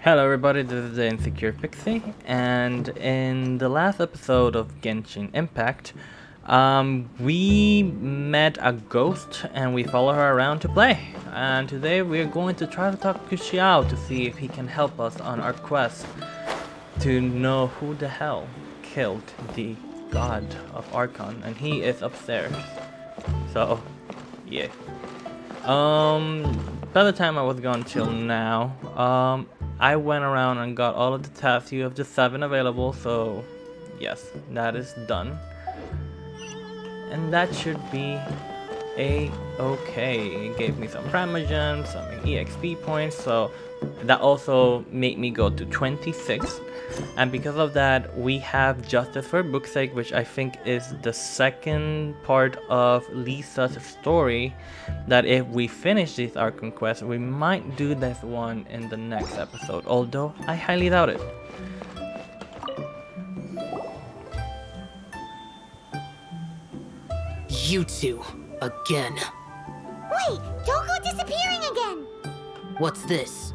Hello everybody, this is the Insecure Pixie, and in the last episode of Genshin Impact, we met a ghost and we follow her around to play. And today we're going to try to talk to Xiao to see if he can help us on our quest to know who the hell killed the god of Archon, and he is upstairs. So, yeah. By the time I was gone till now, I went around and got all of the tasks. You have the 7 available, so yes, that is done. And that should be a-okay. It gave me some Primogems, some EXP points, so that also made me go to 26. And because of that, we have Justice for Book's Sake, which I think is the second part of Lisa's story, that if we finish this Archon quest, we might do this one in the next episode, although I highly doubt it. You two, again. Wait, don't go disappearing again! What's this?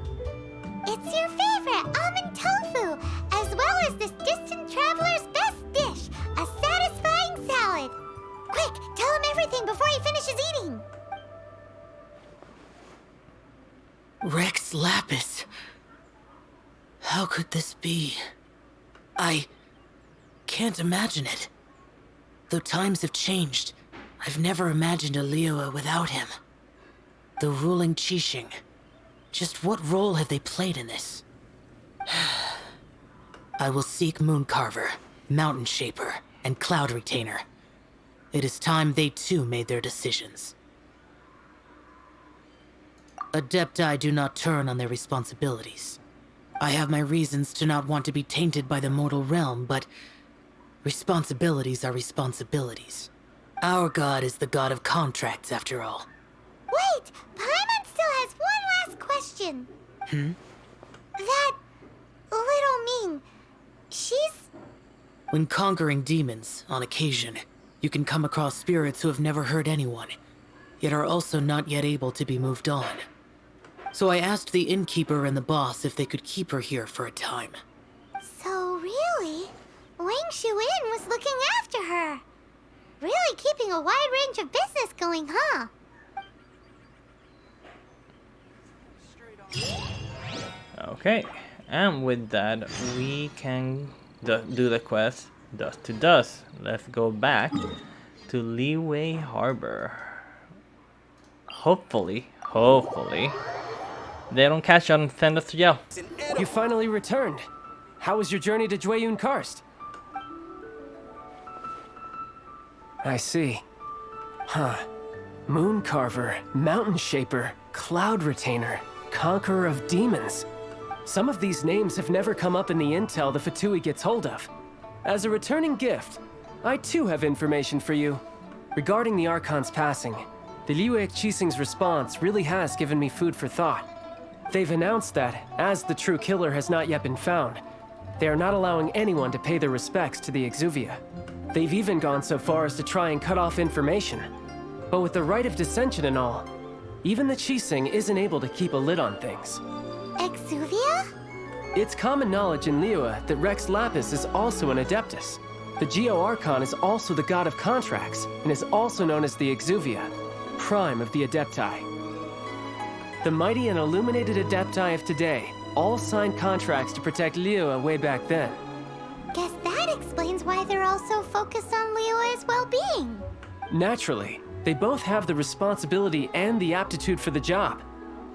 It's your favorite almond tofu, as well as this distant traveler's best dish, a satisfying salad. Quick, tell him everything before he finishes eating. Rex Lapis. How could this be? I can't imagine it. Though times have changed, I've never imagined a Liyue without him. The ruling Qixing. Just what role have they played in this? I will seek Mooncarver, Mountain Shaper, and Cloud Retainer. It is time they too made their decisions. Adepti do not turn on their responsibilities. I have my reasons to not want to be tainted by the mortal realm, but responsibilities are responsibilities. Our god is the god of contracts, after all. Wait, Paimon still has one last question. That little Ming, she's... When conquering demons, on occasion, you can come across spirits who have never hurt anyone, yet are also not yet able to be moved on. So I asked the innkeeper and the boss if they could keep her here for a time. So really, Wang Shuin was looking after her. Really keeping a wide range of business going, huh? Okay, and with that, we can do the quest Dust to Dust. Let's go back to Liyue Harbor. Hopefully, they don't catch us and send us to jail. You finally returned. How was your journey to Jueyun Karst? I see. Huh. Mooncarver, Mountain Shaper, Cloud Retainer, Conqueror of Demons. Some of these names have never come up in the intel the Fatui gets hold of. As a returning gift, I too have information for you. Regarding the Archon's passing, the Liyue Qixing's response really has given me food for thought. They've announced that, as the true killer has not yet been found, they are not allowing anyone to pay their respects to the Exuvia. They've even gone so far as to try and cut off information. But with the right of dissension and all, even the Qixing isn't able to keep a lid on things. Exuvia? It's common knowledge in Liyue that Rex Lapis is also an Adeptus. The Geo Archon is also the god of contracts, and is also known as the Exuvia, prime of the Adepti. The mighty and illuminated Adepti of today all signed contracts to protect Liyue way back then. Guess that explains why they're all so focused on Liyue's well-being. Naturally, they both have the responsibility and the aptitude for the job.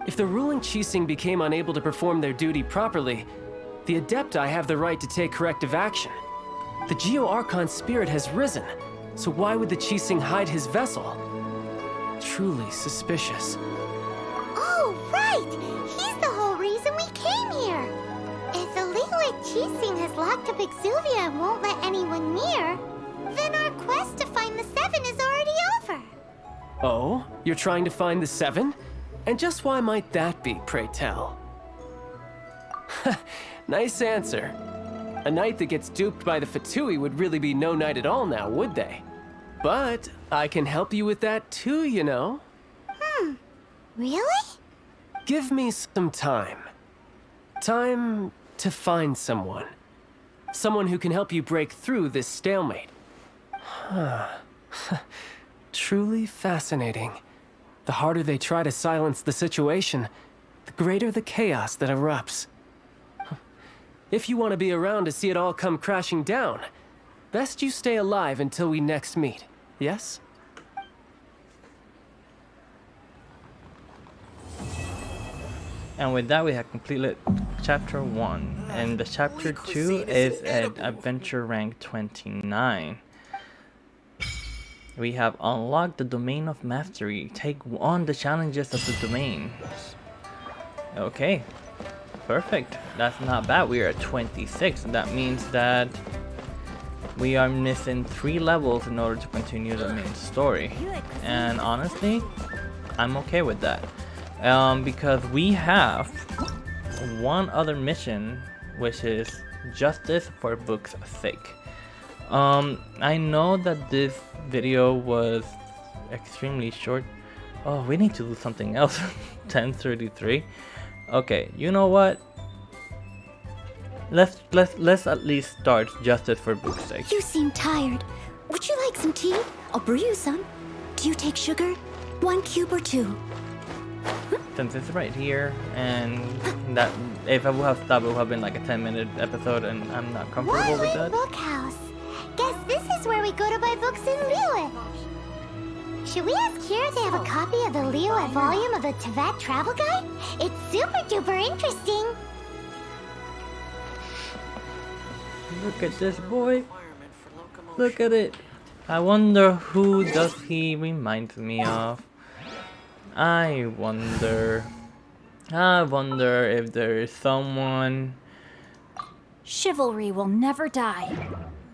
If the ruling Qixing became unable to perform their duty properly, the Adepti have the right to take corrective action. The Geo Archon's spirit has risen, so why would the Qixing hide his vessel? Truly suspicious. Oh, right! He's the whole reason we came here! If the Liyue Qixing has locked up Exuvia and won't let anyone near, then our quest to find the 7 is already over! Oh? You're trying to find the 7? And just why might that be, pray tell? Nice answer. A knight that gets duped by the Fatui would really be no knight at all now, would they? But I can help you with that too, you know. Really? Give me some time. Time to find someone. Someone who can help you break through this stalemate. Truly fascinating. The harder they try to silence the situation, the greater the chaos that erupts. If you want to be around to see it all come crashing down, best you stay alive until we next meet, yes? And with that, we have completed chapter 1. And the chapter 2 is at adventure rank 29. We have unlocked the domain of mastery. Take on the challenges of the domain. Okay, perfect. That's not bad. We are at 26. That means that we are missing 3 levels in order to continue the main story. And honestly, I'm okay with that. Because we have one other mission, which is justice for book's sake. I know that this video was extremely short. Oh, we need to do something else. 10:33. Okay, you know what? Let's at least start justice for book's sake. You seem tired. Would you like some tea? I'll brew you some. Do you take sugar? 1 cube or 2? Since it's right here, and that if I would have stopped, it would have been like a 10-minute episode, and I'm not comfortable with that. Bookhouse. Guess this is where we go to buy books in Liyue. Should we ask here if they have a copy of the Liyue volume of the Tevat Travel Guide? It's super duper interesting. Look at this boy. Look at it. I wonder who does he remind me of. I wonder if there is someone. Chivalry will never die.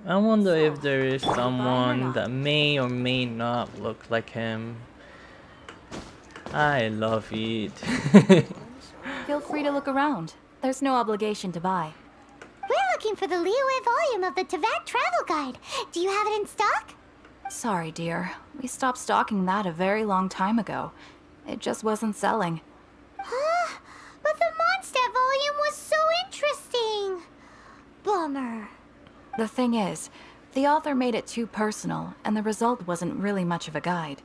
I wonder if there is someone that may or may not look like him. I love it. Feel free to look around. There's no obligation to buy. We're looking for the Liyue volume of the Tevat Travel Guide. Do you have it in stock? Sorry, dear. We stopped stocking that a very long time ago. It just wasn't selling. Huh? But the Mondstadt volume was so interesting. Bummer. The thing is, the author made it too personal, and the result wasn't really much of a guide.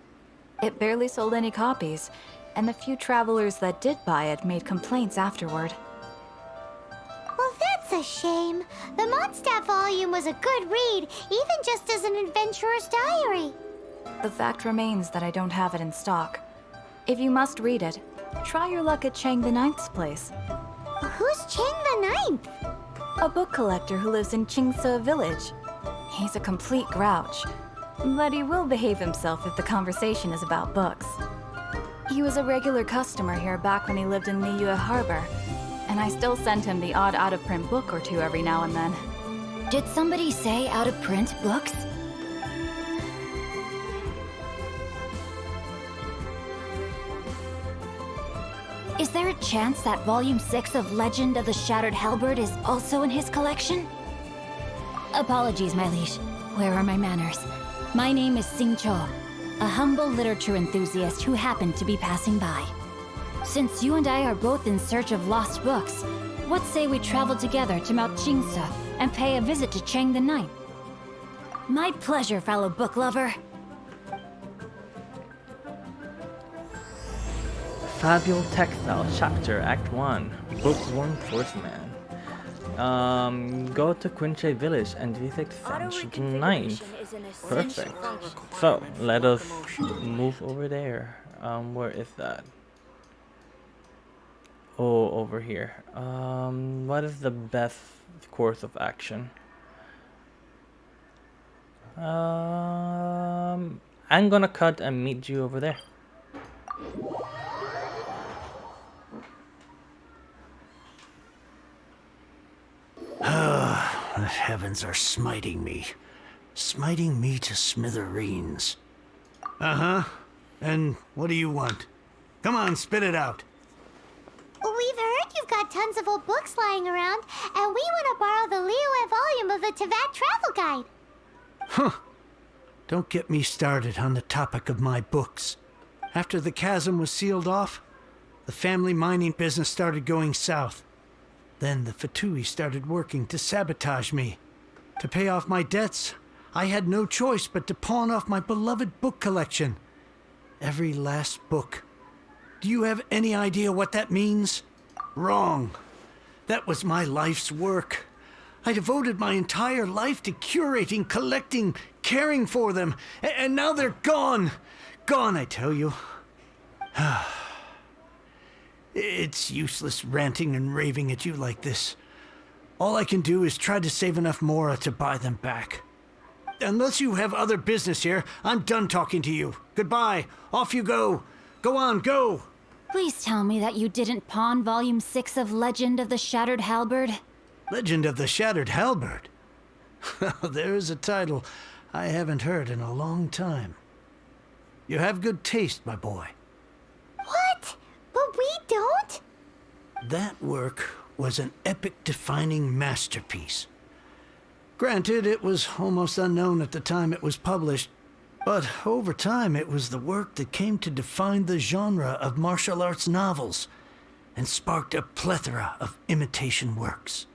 It barely sold any copies, and the few travelers that did buy it made complaints afterward. Well, that's a shame. The Mondstadt volume was a good read, even just as an adventurer's diary. The fact remains that I don't have it in stock. If you must read it, try your luck at Chang the Ninth's place. Who's Chang the Ninth? A book collector who lives in Qingse village. He's a complete grouch, but he will behave himself if the conversation is about books. He was a regular customer here back when he lived in Liyue Harbor, and I still send him the odd out-of-print book or two every now and then. Did somebody say out-of-print books? Is there a chance that Volume 6 of Legend of the Shattered Halberd is also in his collection? Apologies, my liege. Where are my manners? My name is Sing Cho, a humble literature enthusiast who happened to be passing by. Since you and I are both in search of lost books, what say we travel together to Mount Qingse and pay a visit to Chang the Ninth? My pleasure, fellow book lover. Fabule Textile Chapter Act 1 Bookworm Swordsman. Go to Quinche Village and visit Sanch the Ninth. Perfect. So let us move over there. Where is that? Oh, over here. What is the best course of action? I'm gonna cut and meet you over there. The heavens are smiting me to smithereens. Uh-huh. And what do you want? Come on, spit it out. We've heard you've got tons of old books lying around, and we want to borrow the Liyue volume of the Tevat Travel Guide. Huh. Don't get me started on the topic of my books. After the chasm was sealed off, the family mining business started going south. Then the Fatui started working to sabotage me. To pay off my debts, I had no choice but to pawn off my beloved book collection. Every last book. Do you have any idea what that means? Wrong. That was my life's work. I devoted my entire life to curating, collecting, caring for them, and now they're gone. Gone, I tell you. It's useless ranting and raving at you like this. All I can do is try to save enough Mora to buy them back. Unless you have other business here, I'm done talking to you. Goodbye. Off you go. Go on, go. Please tell me that you didn't pawn Volume 6 of Legend of the Shattered Halberd. Legend of the Shattered Halberd. There's a title I haven't heard in a long time. You have good taste, my boy. What? But we don't? That work was an epic-defining masterpiece. Granted, it was almost unknown at the time it was published, but over time it was the work that came to define the genre of martial arts novels and sparked a plethora of imitation works.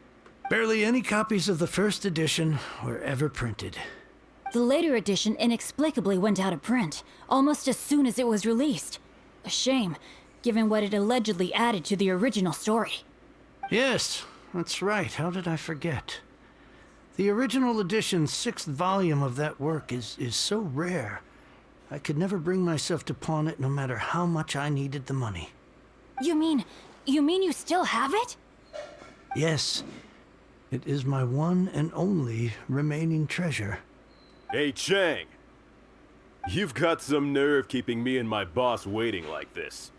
Barely any copies of the first edition were ever printed. The later edition inexplicably went out of print, almost as soon as it was released. A shame, given what it allegedly added to the original story. Yes, that's right. How did I forget? The original edition's 6th volume of that work is so rare. I could never bring myself to pawn it no matter how much I needed the money. You mean you still have it? Yes. It is my one and only remaining treasure. Hey, Chang. You've got some nerve keeping me and my boss waiting like this.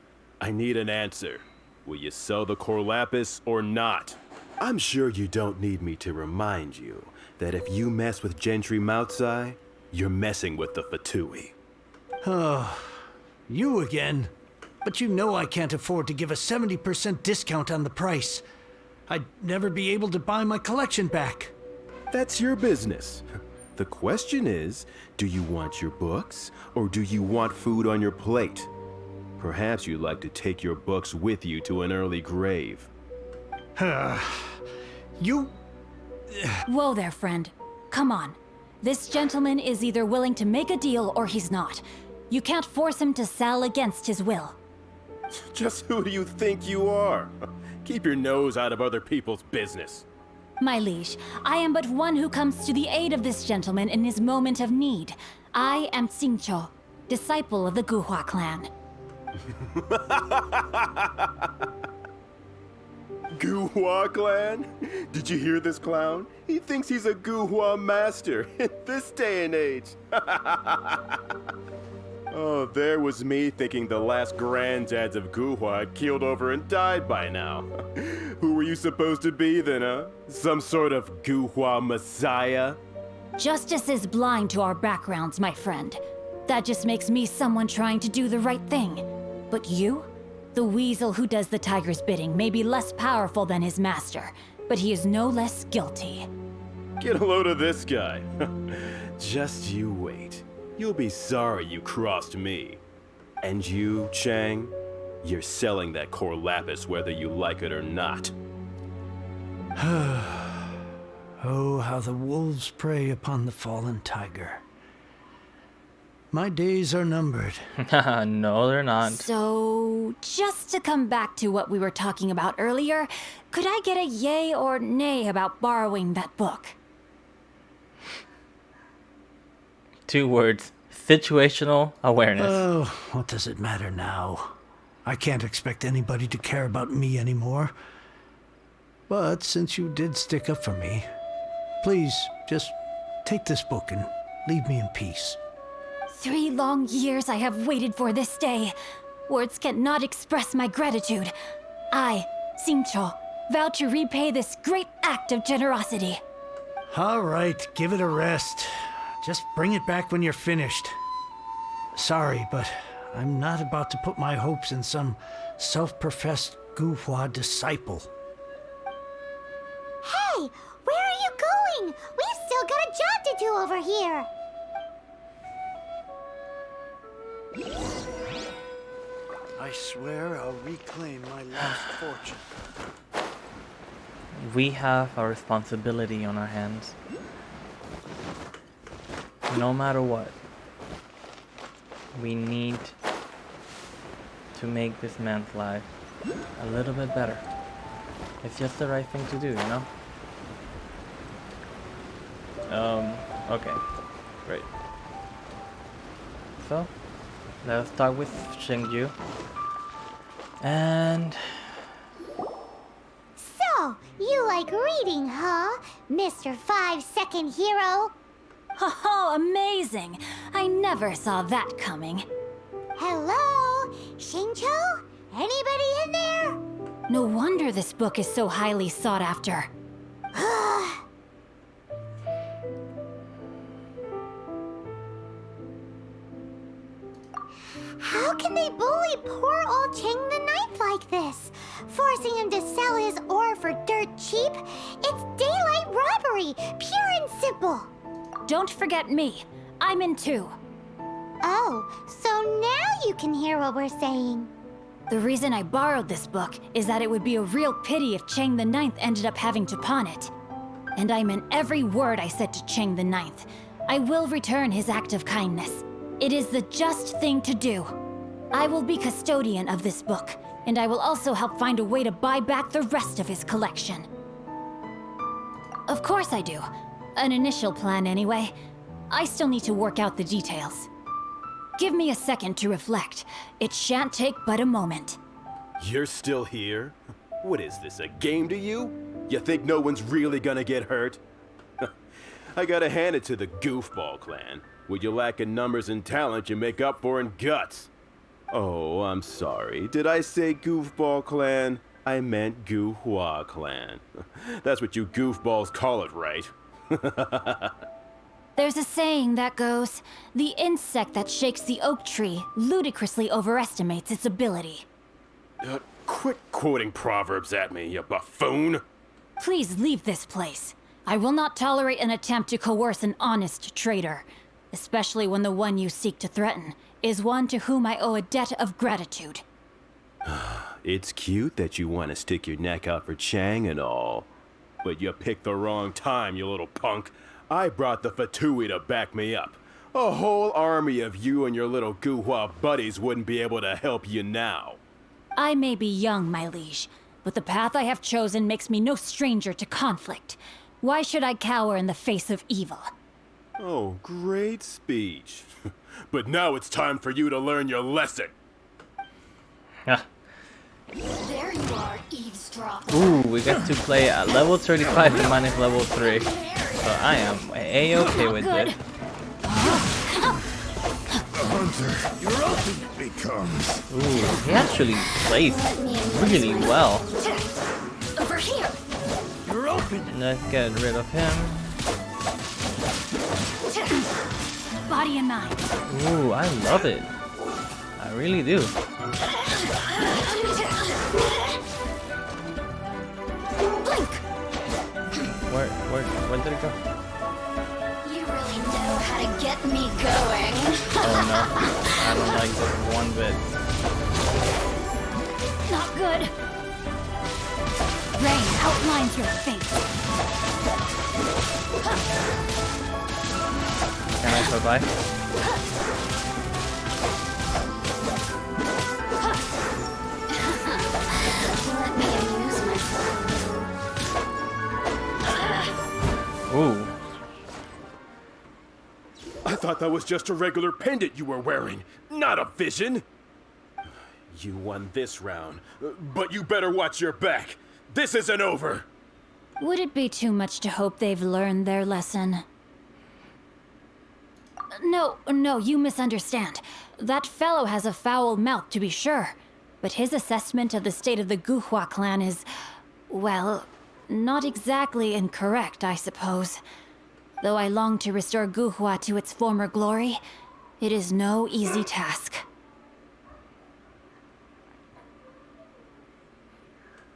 I need an answer. Will you sell the core lapis or not? I'm sure you don't need me to remind you that if you mess with Gentry Moutsai, you're messing with the Fatui. Oh, you again. But you know I can't afford to give a 70% discount on the price. I'd never be able to buy my collection back. That's your business. The question is, do you want your books, or do you want food on your plate? Perhaps you'd like to take your books with you to an early grave. You... Whoa there, friend. Come on. This gentleman is either willing to make a deal or he's not. You can't force him to sell against his will. Just who do you think you are? Keep your nose out of other people's business. My liege, I am but one who comes to the aid of this gentleman in his moment of need. I am Xingqiu, disciple of the Guhua clan. Guhua clan? Did you hear this clown? He thinks he's a Guhua master in this day and age. Oh, there was me thinking the last granddads of Guhua had keeled over and died by now. Who were you supposed to be then, huh? Some sort of Guhua messiah? Justice is blind to our backgrounds, my friend. That just makes me someone trying to do the right thing. But you? The weasel who does the tiger's bidding may be less powerful than his master, but he is no less guilty. Get a load of this guy. Just you wait. You'll be sorry you crossed me. And you, Chang, you're selling that core lapis whether you like it or not. Oh, how the wolves prey upon the fallen tiger. My days are numbered. No, they're not. So, just to come back to what we were talking about earlier, could I get a yay or nay about borrowing that book? 2 words. Situational awareness. Oh, what does it matter now? I can't expect anybody to care about me anymore. But since you did stick up for me, please just take this book and leave me in peace. 3 long years I have waited for this day. Words cannot express my gratitude. I, Xingqiu, vow to repay this great act of generosity. All right, give it a rest. Just bring it back when you're finished. Sorry, but I'm not about to put my hopes in some self-professed Guhua disciple. Hey, where are you going? We've still got a job to do over here. I swear I'll reclaim my lost fortune. we have a responsibility on our hands. No matter what, we need to make this man's life a little bit better. It's just the right thing to do, you know? Okay, great. So, let's start with Shingju. And So, you like reading, huh? Mr. 5-second hero? Oh, amazing! I never saw that coming. Hello? Shincho? Anybody in there? No wonder this book is so highly sought after. How can they bully poor old Chang the Ninth like this? Forcing him to sell his ore for dirt cheap? It's daylight robbery, pure and simple. Don't forget me. I'm in too. Oh, so now you can hear what we're saying. The reason I borrowed this book is that it would be a real pity if Chang the Ninth ended up having to pawn it. And I meant every word I said to Chang the Ninth. I will return his act of kindness. It is the just thing to do. I will be custodian of this book, and I will also help find a way to buy back the rest of his collection. Of course I do. An initial plan anyway. I still need to work out the details. Give me a second to reflect. It shan't take but a moment. You're still here? What is this, a game to you? You think no one's really gonna get hurt? I gotta hand it to the Goofball clan. What you lack in numbers and talent, you make up for in guts. Oh, I'm sorry. Did I say Goofball clan? I meant Guhua clan. That's what you goofballs call it, right? There's a saying that goes, the insect that shakes the oak tree ludicrously overestimates its ability. Quit quoting proverbs at me, you buffoon! Please leave this place. I will not tolerate an attempt to coerce an honest trader, especially when the one you seek to threaten is one to whom I owe a debt of gratitude. It's cute that you want to stick your neck out for Chang and all. But you picked the wrong time, you little punk. I brought the Fatui to back me up. A whole army of you and your little Guhua buddies wouldn't be able to help you now. I may be young, my liege, but the path I have chosen makes me no stranger to conflict. Why should I cower in the face of evil? Oh, great speech. But now it's time for you to learn your lesson. yeah. There you are, eavesdropper. Ooh, we get to play at level 35 minus level 3. So I am a-okay with it. The hunter your ultimate becomes. Ooh, he actually plays really well. Over here. You're open. Let's get rid of him. Body and mind. Ooh, I love it. I really do. Blink. Where did it go? You really know how to get me going. Oh no, I don't like this one bit. Not good. Rain outlines your fate. Can I survive? Let me amuse myself. Ooh. I thought that was just a regular pendant you were wearing, not a vision. You won this round, but you better watch your back. This isn't over. Would it be too much to hope they've learned their lesson? No, you misunderstand. That fellow has a foul mouth, to be sure. But his assessment of the state of the Guhua clan is, well, not exactly incorrect, I suppose. Though I long to restore Guhua to its former glory, it is no easy task.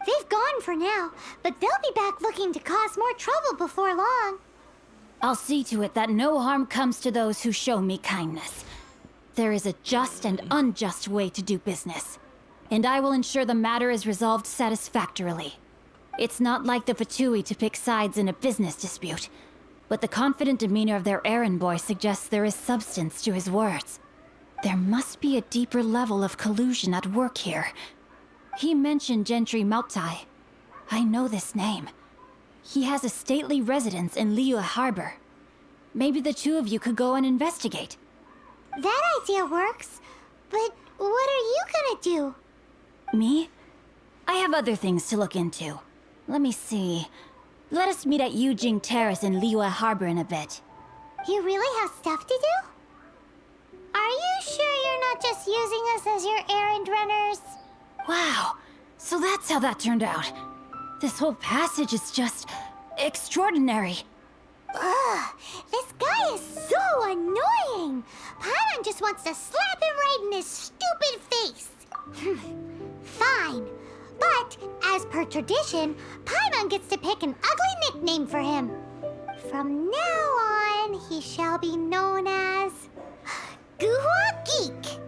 They've gone for now, but they'll be back looking to cause more trouble before long. I'll see to it that no harm comes to those who show me kindness. There is a just and unjust way to do business, and I will ensure the matter is resolved satisfactorily. It's not like the Fatui to pick sides in a business dispute, but the confident demeanor of their errand boy suggests there is substance to his words. There must be a deeper level of collusion at work here. He mentioned Gentry Mautai. I know this name. He has a stately residence in Liyue Harbor. Maybe the two of you could go and investigate. That idea works, but what are you gonna do? Me? I have other things to look into. Let me see. Let us meet at Yujing Terrace in Liyue Harbor in a bit. You really have stuff to do? Are you sure you're not just using us as your errand runners? Wow, so that's how that turned out. This whole passage is just extraordinary. Ugh, this guy is so annoying! Paimon just wants to slap him right in his stupid face! Fine, but as per tradition, Paimon gets to pick an ugly nickname for him. From now on, he shall be known as... Guhua Geek!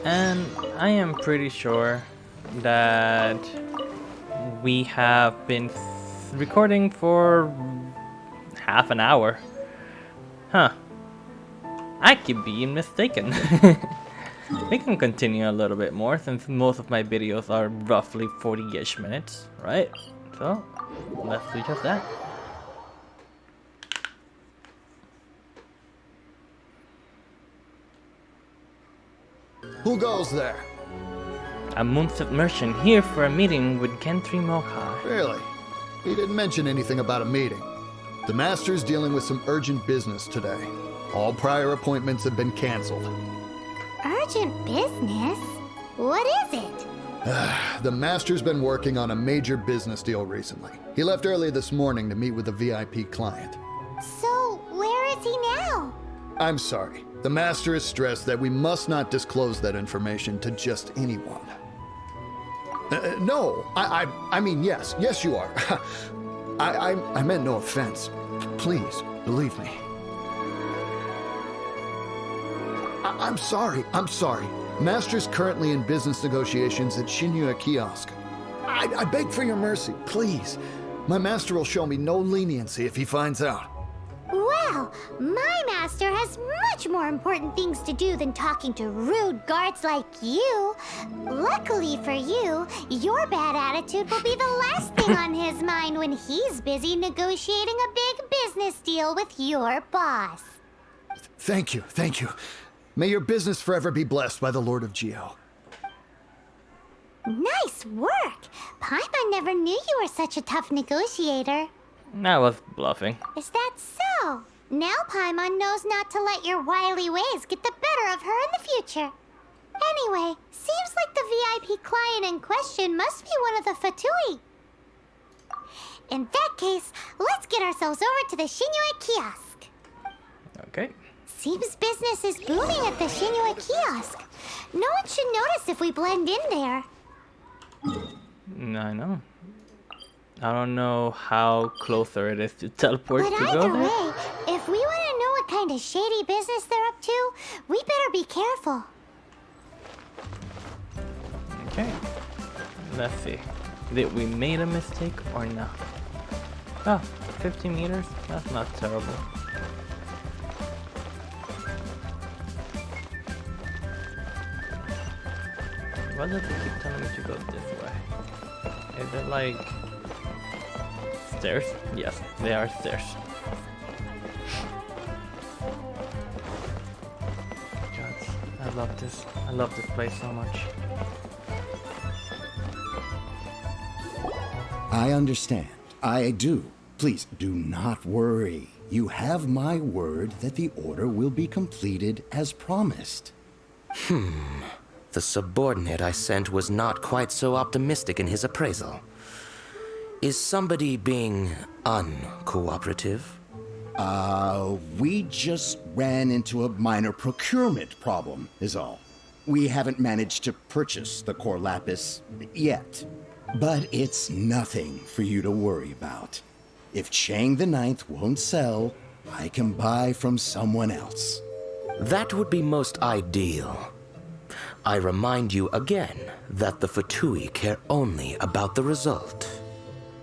And I am pretty sure that we have been recording for half an hour. Huh. I keep being mistaken. We can continue a little bit more since most of my videos are roughly 40-ish minutes, right? So, let's do just that. Who goes there? A Moonset merchant here for a meeting with Gentry Mautai. Really? He didn't mention anything about a meeting. The Master's dealing with some urgent business today. All prior appointments have been canceled. Urgent business? What is it? The Master's been working on a major business deal recently. He left early this morning to meet with a VIP client. So, where is he now? I'm sorry. The Master is stressed that we must not disclose that information to just anyone. No, I mean, yes. Yes, you are. I meant no offense. Please, believe me. I'm sorry. Master's currently in business negotiations at Shinyue Kiosk. I beg for your mercy, please. My master will show me no leniency if he finds out. Well, my master has much more important things to do than talking to rude guards like you. Luckily for you, your bad attitude will be the last thing on his mind when he's busy negotiating a big business deal with your boss. Thank you. May your business forever be blessed by the Lord of Geo. Nice work! Paimon never knew you were such a tough negotiator. I was bluffing. Is that so? Now Paimon knows not to let your wily ways get the better of her in the future. Anyway, seems like the VIP client in question must be one of the Fatui. In that case, let's get ourselves over to the Shinyue Kiosk. Okay. Seems business is booming at the Shinyue Kiosk. No one should notice if we blend in there. I know. I don't know how closer it is to teleport But to go either there. way, if we want to know what kind of shady business they're up to, we better be careful. Okay. Let's see. Did we made a mistake or not? Oh, 50 meters? That's not terrible. Why does it keep telling me to go this way? Is it like... stairs? Yes, they are stairs. God, I love this. I love this place so much. I understand. I do. Please do not worry. You have my word that the order will be completed as promised. The subordinate I sent was not quite so optimistic in his appraisal. Is somebody being uncooperative? We just ran into a minor procurement problem, is all. We haven't managed to purchase the core lapis yet. But it's nothing for you to worry about. If Chang the Ninth won't sell, I can buy from someone else. That would be most ideal. I remind you again that the Fatui care only about the result.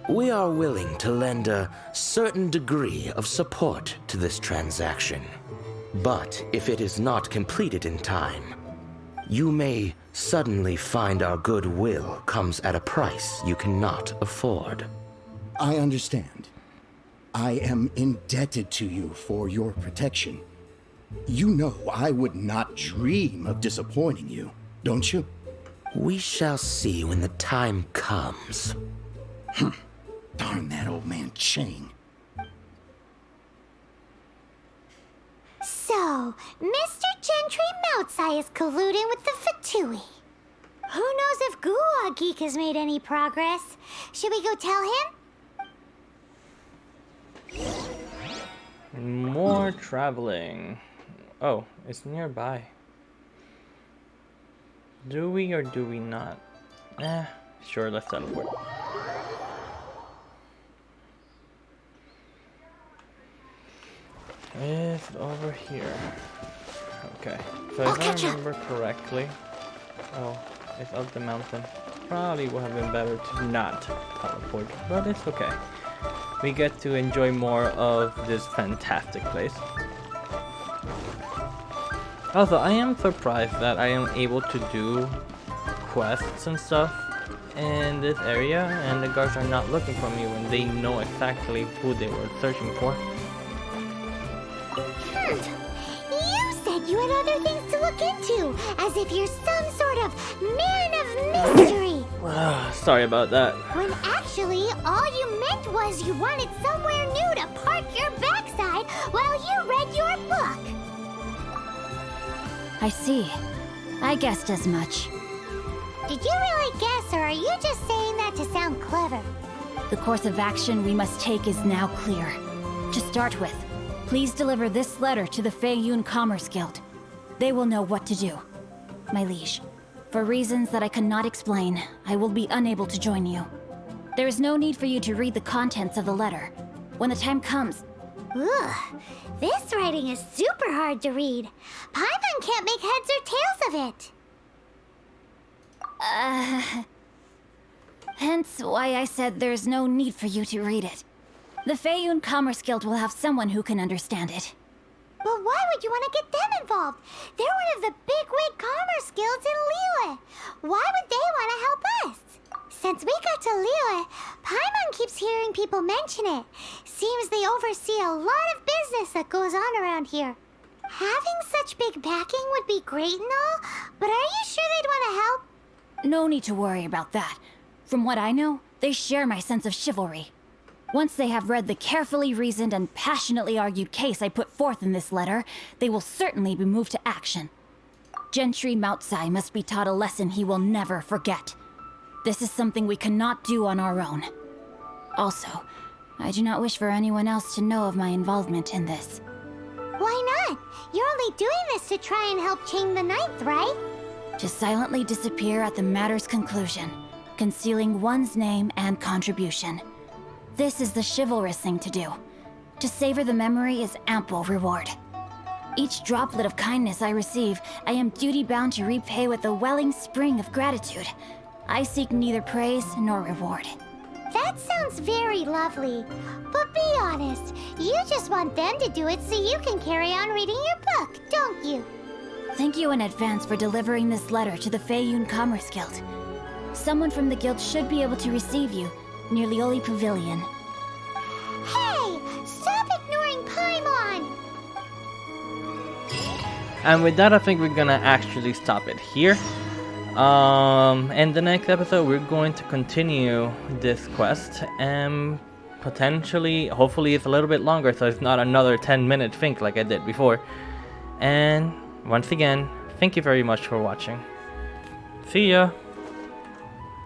We are willing to lend a certain degree of support to this transaction. But if it is not completed in time, you may suddenly find our goodwill comes at a price you cannot afford. I understand. I am indebted to you for your protection. You know I would not dream of disappointing you, don't you? We shall see when the time comes. Darn that old man Chang. So, Mr. Gentry Moutsai is colluding with the Fatui. Who knows if Gulag Geek has made any progress? Should we go tell him? More traveling. Oh, it's nearby. Do we or do we not? Sure, let's teleport. It's over here. Okay, so if I remember correctly... Oh, it's up the mountain. Probably would have been better to not teleport, but it's okay. We get to enjoy more of this fantastic place. Also, I am surprised that I am able to do quests and stuff in this area, and the guards are not looking for me when they know exactly who they were searching for. You said you had other things to look into, as if you're some sort of man of mystery. Sorry about that. When actually, all you meant was you wanted somewhere new to park your backside while you read your book. I see. I guessed as much. Did you really guess, or are you just saying that to sound clever? The course of action we must take is now clear. To start with, please deliver this letter to the Feiyun Commerce Guild. They will know what to do. My liege, for reasons that I cannot explain, I will be unable to join you. There is no need for you to read the contents of the letter. When the time comes... Ugh, this writing is super hard to read. Paimon can't make heads or tails of it. Hence why I said there's no need for you to read it. The Feiyun Commerce Guild will have someone who can understand it. But why would you want to get them involved? They're one of the bigwig commerce guilds in Liyue. Why would they want to help us? Since we got to Liyue, Paimon keeps hearing people mention it. Seems they oversee a lot of business that goes on around here. Having such big backing would be great and all, but are you sure they'd want to help? No need to worry about that. From what I know, they share my sense of chivalry. Once they have read the carefully reasoned and passionately argued case I put forth in this letter, they will certainly be moved to action. Gentry Moutsai must be taught a lesson he will never forget. This is something we cannot do on our own. Also, I do not wish for anyone else to know of my involvement in this. Why not? You're only doing this to try and help Chang the Ninth, right? To silently disappear at the matter's conclusion, concealing one's name and contribution. This is the chivalrous thing to do. To savor the memory is ample reward. Each droplet of kindness I receive, I am duty-bound to repay with a welling spring of gratitude. I seek neither praise nor reward. That sounds very lovely. But be honest, you just want them to do it so you can carry on reading your book, don't you? Thank you in advance for delivering this letter to the Feiyun Commerce Guild. Someone from the guild should be able to receive you near Lioli Pavilion. Hey! Stop ignoring Paimon! And with that, I think we're gonna actually stop it here. In the next episode, we're going to continue this quest and potentially, hopefully it's a little bit longer so it's not another 10-minute think like I did before. And once again, thank you very much for watching. See ya!